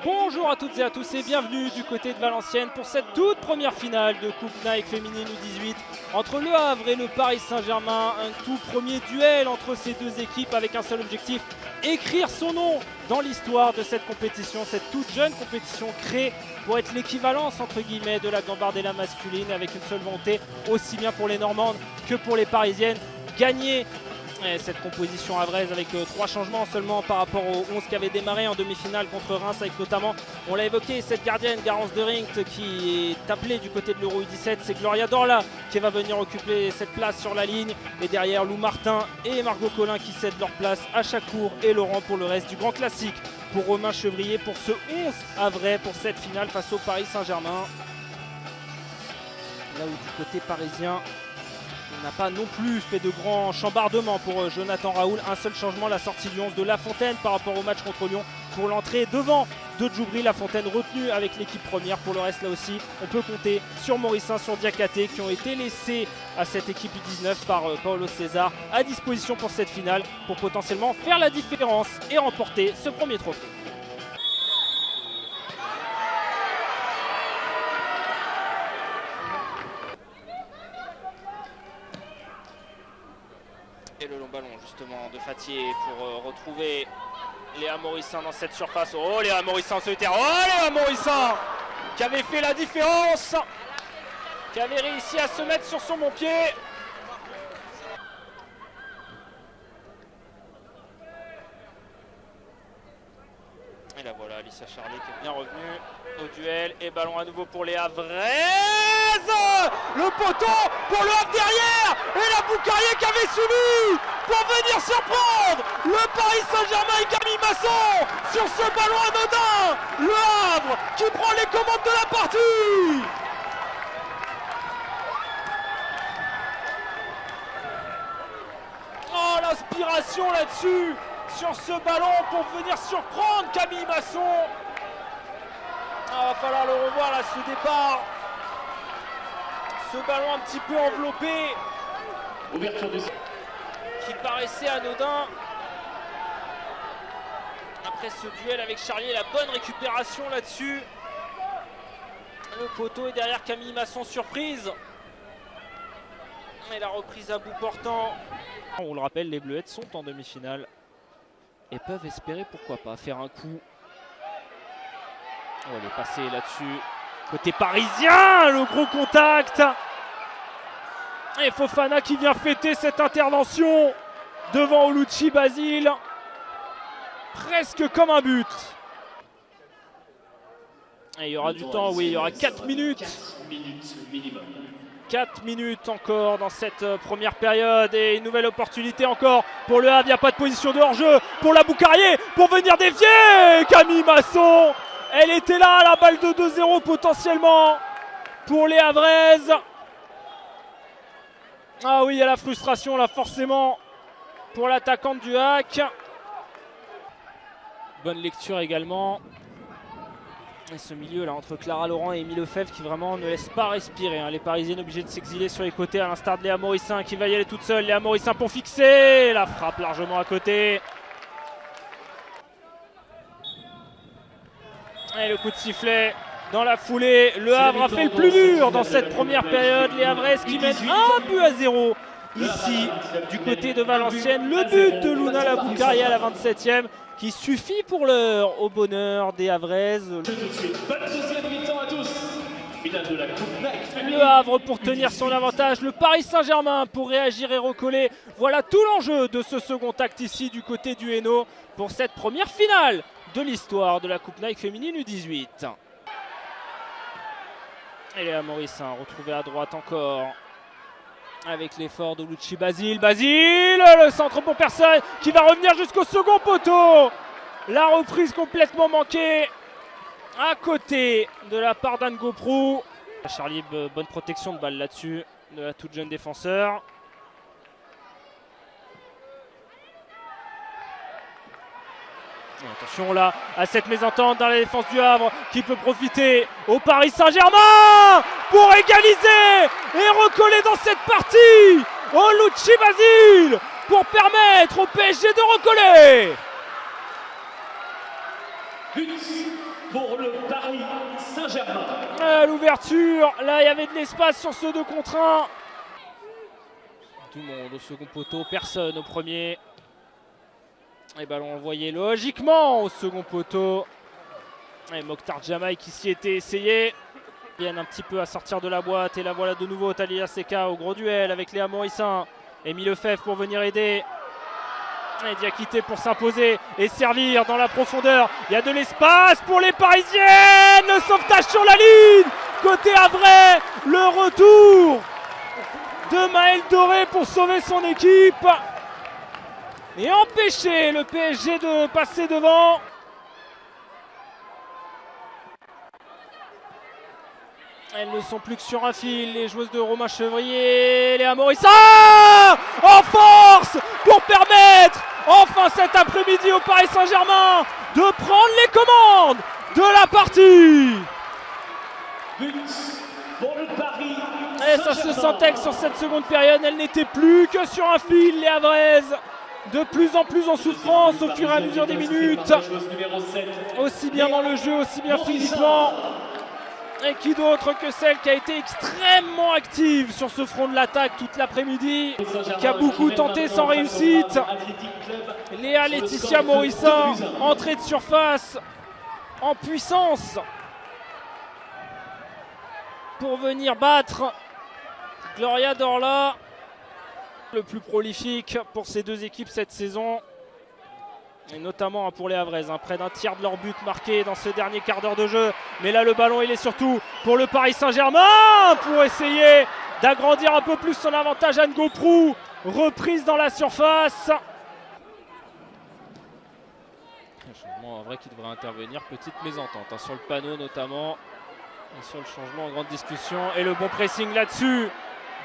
Bonjour à toutes et à tous et bienvenue du côté de Valenciennes pour cette toute première finale de Coupe Nike féminine U18 entre Le Havre et le Paris Saint-Germain. Un tout premier duel entre ces deux équipes avec un seul objectif, écrire son nom dans l'histoire de cette compétition, cette toute jeune compétition créée pour être l'équivalence entre guillemets de la Gambardella masculine, avec une seule volonté, aussi bien pour les Normandes que pour les Parisiennes, gagner cette composition havraise avec 3 changements seulement par rapport aux 11 qui avaient démarré en demi-finale contre Reims, avec notamment, on l'a évoqué, cette gardienne Garance de Ringt qui est appelée du côté de l'Euro U17. C'est Gloria Dorla qui va venir occuper cette place sur la ligne, et derrière Lou Martin et Margot Collin qui cèdent leur place à Chakour et Laurent pour le reste du grand classique. Pour Romain Chevrier pour ce 11 havrais pour cette finale face au Paris Saint-Germain. Là où du côté parisien, on n'a pas non plus fait de grands chambardements pour Jonathan Raoul. Un seul changement, la sortie du 11 de Lafontaine par rapport au match contre Lyon pour l'entrée devant de Djoubri. Lafontaine retenu avec l'équipe première. Pour le reste, là aussi, on peut compter sur Morissin, sur Diakhaté, qui ont été laissés à cette équipe U19 par Paulo César à disposition pour cette finale, pour potentiellement faire la différence et remporter ce premier trophée. Et le long ballon justement de Fatier pour retrouver Léa Morissin dans cette surface. Oh, Léa Morissin en solitaire. Oh, Léa Morissin qui avait fait la différence, qui avait réussi à se mettre sur son bon pied. Et là voilà, Alicia Charlet qui est bien revenue au duel. Et ballon à nouveau pour les Havraises. Le poteau pour le Havre derrière. Et la Boucarier qui avait suivi pour venir surprendre le Paris Saint-Germain et Camille Masson sur ce ballon anodin. Le Havre qui prend les commandes de la partie. Oh, l'inspiration là-dessus, sur ce ballon pour venir surprendre Camille Masson. Va falloir le revoir là, ce départ. Ce ballon un petit peu enveloppé, qui paraissait anodin. Après ce duel avec Charlier, la bonne récupération là-dessus. Le poteau est derrière Camille Masson, surprise. Et la reprise à bout portant. On le rappelle, les Bleuettes sont en demi-finale et peuvent espérer, pourquoi pas, faire un coup. Oh, elle est passée là-dessus. Côté parisien, le gros contact. Et Fofana qui vient fêter cette intervention devant Olucci Basile. Presque comme un but. Et il y aura du temps, oui, il y aura 4 minutes. 4 minutes encore dans cette première période, et une nouvelle opportunité encore pour le Havre. Il n'y a pas de position de hors-jeu pour la Boucarier pour venir dévier Camille Masson. Elle était là, la balle de 2-0 potentiellement pour les Havraises. Ah oui, il y a la frustration là forcément pour l'attaquante du HAC. Bonne lecture également. Et ce milieu là entre Clara Laurent et Émile Lefebvre qui vraiment ne laisse pas respirer, hein. Les Parisiennes obligées de s'exiler sur les côtés, à l'instar de Léa Morissin qui va y aller toute seule. Léa Morissin pour fixer, la frappe largement à côté. Et le coup de sifflet dans la foulée. Le Havre a fait le plus dur dans cette première période. Les Havraises qui mènent 1-0 ici du côté de Valenciennes. Le but de Luna Laboucarier à la 27e qui suffit pour l'heure au bonheur des Havraises. Le Havre pour tenir son avantage, le Paris Saint-Germain pour réagir et recoller. Voilà tout l'enjeu de ce second acte ici du côté du Hainaut pour cette première finale de l'histoire de la Coupe Nike féminine U18. Et Léa Morissin retrouvée à droite encore avec l'effort de Olucci Basile. Basile, le centre pour personne qui va revenir jusqu'au second poteau. La reprise complètement manquée à côté de la part d'Anne Goprou. Charlie, bonne protection de balle là-dessus de la toute jeune défenseur. Attention là à cette mésentente dans la défense du Havre qui peut profiter au Paris Saint-Germain pour égaliser et recoller dans cette partie. Olucci Basile pour permettre au PSG de recoller. But pour le Paris Saint-Germain. À l'ouverture, là il y avait de l'espace sur ce 2 contre 1. Tout le monde au second poteau, personne au premier. Et ballon envoyé logiquement au second poteau. Et Mokhtar Djamay qui s'y était essayé. Ils viennent un petit peu à sortir de la boîte. Et la voilà de nouveau Talia Seka au gros duel avec Léa Morissin. Émile Lefebvre pour venir aider. Et Diakité pour s'imposer et servir dans la profondeur. Il y a de l'espace pour les Parisiennes. Le sauvetage sur la ligne. Côté Havrais, le retour de Maëlle Doré pour sauver son équipe. Et empêcher le PSG de passer devant. Elles ne sont plus que sur un fil, les joueuses de Romain Chevrier, Léa Morissin en force pour permettre enfin cet après-midi au Paris Saint-Germain de prendre les commandes de la partie. But pour le Paris Et ça se sentait que sur cette seconde période, elle n'était plus que sur un fil, les Havraises. De plus en plus en souffrance au fur et à mesure des minutes. Aussi bien dans le jeu, aussi bien physiquement. Et qui d'autre que celle qui a été extrêmement active sur ce front de l'attaque toute l'après-midi, qui a beaucoup tenté sans réussite. Léa Laetitia Morissin, entrée de surface en puissance pour venir battre Gloria Dorla, le plus prolifique pour ces deux équipes cette saison. Et notamment pour les Havraises, près d'un tiers de leur but marqué dans ce dernier quart d'heure de jeu. Mais là le ballon il est surtout pour le Paris Saint-Germain pour essayer d'agrandir un peu plus son avantage. Anne Gauproux, reprise dans la surface. Un changement en vrai qui devrait intervenir, petite mésentente sur le panneau notamment. Et sur le changement en grande discussion et le bon pressing là-dessus.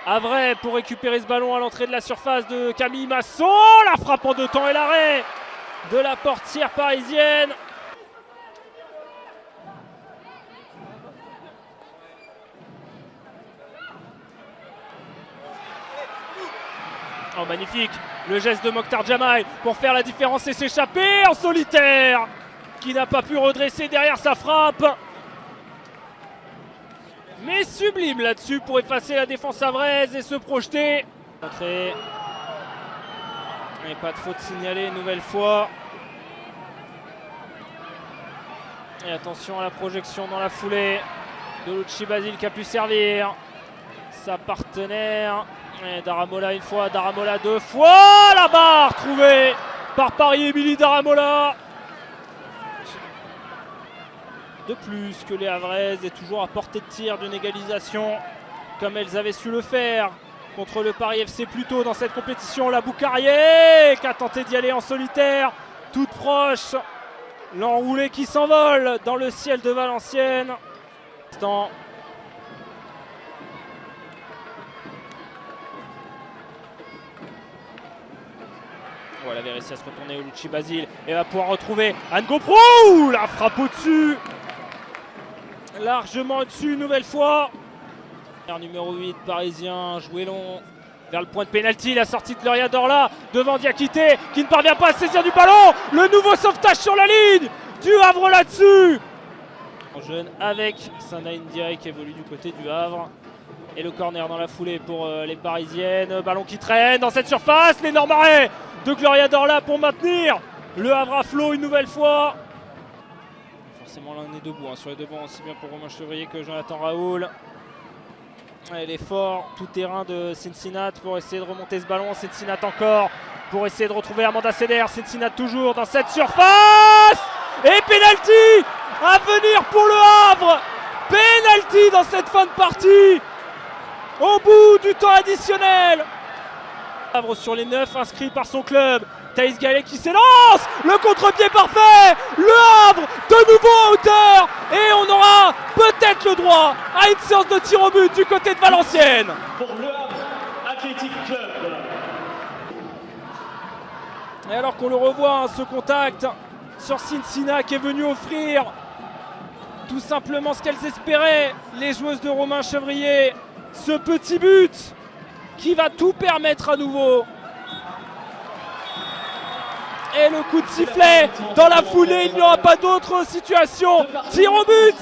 Havrais pour récupérer ce ballon à l'entrée de la surface de Camille Masson. La frappe en 2 temps et l'arrêt de la portière parisienne. Oh magnifique, le geste de Mokhtar Djamay pour faire la différence et s'échapper en solitaire, qui n'a pas pu redresser derrière sa frappe. Mais sublime là-dessus pour effacer la défense havraise et se projeter. Entrée. Et pas de faute signalée une nouvelle fois. Et attention à la projection dans la foulée de Lucci Basile qui a pu servir sa partenaire. Et Daramola une fois, Daramola 2 fois. La barre trouvée par Paris-Émilie Daramola. De plus que les Havraises est toujours à portée de tir d'une égalisation comme elles avaient su le faire contre le Paris FC plus tôt dans cette compétition. La Boucarier qui a tenté d'y aller en solitaire, toute proche. L'enroulé qui s'envole dans le ciel de Valenciennes. Oh, elle avait réussi à se retourner au Lucci Basile et va pouvoir retrouver Anne Gauproux. La frappe au-dessus. Largement au-dessus une nouvelle fois. Numéro 8 parisien, joué long vers le point de pénalty, la sortie de Gloria Dorla devant Diakité qui ne parvient pas à saisir du ballon. Le nouveau sauvetage sur la ligne du Havre là-dessus. Jeune avec Sana Ndiaye qui évolue du côté du Havre. Et le corner dans la foulée pour les Parisiennes. Ballon qui traîne dans cette surface. L'énorme arrêt de Gloria Dorla pour maintenir le Havre à flot une nouvelle fois. Forcément l'un est debout sur les deux bancs, aussi bien pour Romain Chevrier que Jonathan Raoul. Et l'effort tout terrain de Cincinnati pour essayer de remonter ce ballon. Cincinnati encore pour essayer de retrouver Amanda Seder. Cincinnati toujours dans cette surface. Et pénalty à venir pour le Havre. Pénalty dans cette fin de partie. Au bout du temps additionnel. Havre sur les 9 inscrits par son club. Thaïs Gallet qui s'élance. Le contre-pied parfait. Le Havre de nouveau à hauteur. Et on aura peut-être le droit à une séance de tir au but du côté de Valenciennes. Pour le Havre Athletic Club. Et alors qu'on le revoit, ce contact sur Cincinnati qui est venu offrir tout simplement ce qu'elles espéraient, les joueuses de Romain Chevrier. Ce petit but qui va tout permettre à nouveau. Et le coup de sifflet dans la foulée, il n'y aura pas d'autre situation. Tir au but.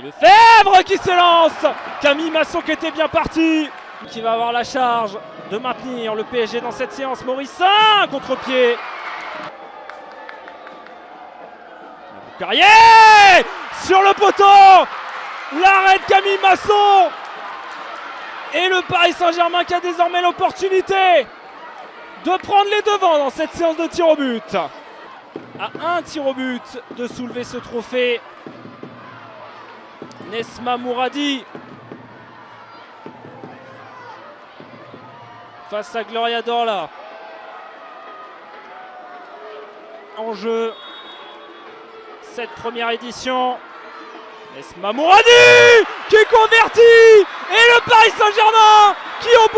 Lefebvre qui s'élance. Camille Masson qui était bien parti, qui va avoir la charge de maintenir le PSG dans cette séance. Morissin, contre-pied. Carrier sur le poteau. L'arrêt de Camille Masson. Et le Paris Saint-Germain qui a désormais l'opportunité de prendre les devants dans cette séance de tir au but. À un tir au but de soulever ce trophée. Nesma Mouradi face à Gloria Dorla. En jeu cette première édition. Nesma Mouradi qui convertit. Et le Paris Saint-Germain qui au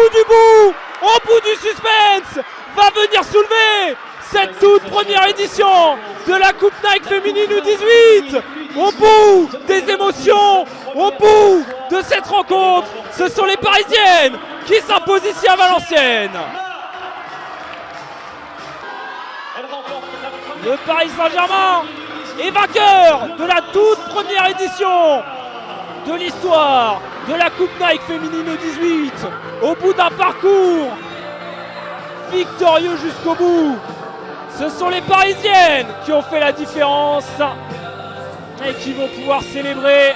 bout du suspense, va venir soulever cette toute première édition de la Coupe Nike féminine U18. Au bout des émotions, au bout de cette rencontre, ce sont les Parisiennes qui s'imposent ici à Valenciennes. Le Paris Saint-Germain est vainqueur de la toute première édition de l'histoire de la Coupe Nike féminine U18. Au bout d'un parcours victorieux jusqu'au bout, ce sont les Parisiennes qui ont fait la différence et qui vont pouvoir célébrer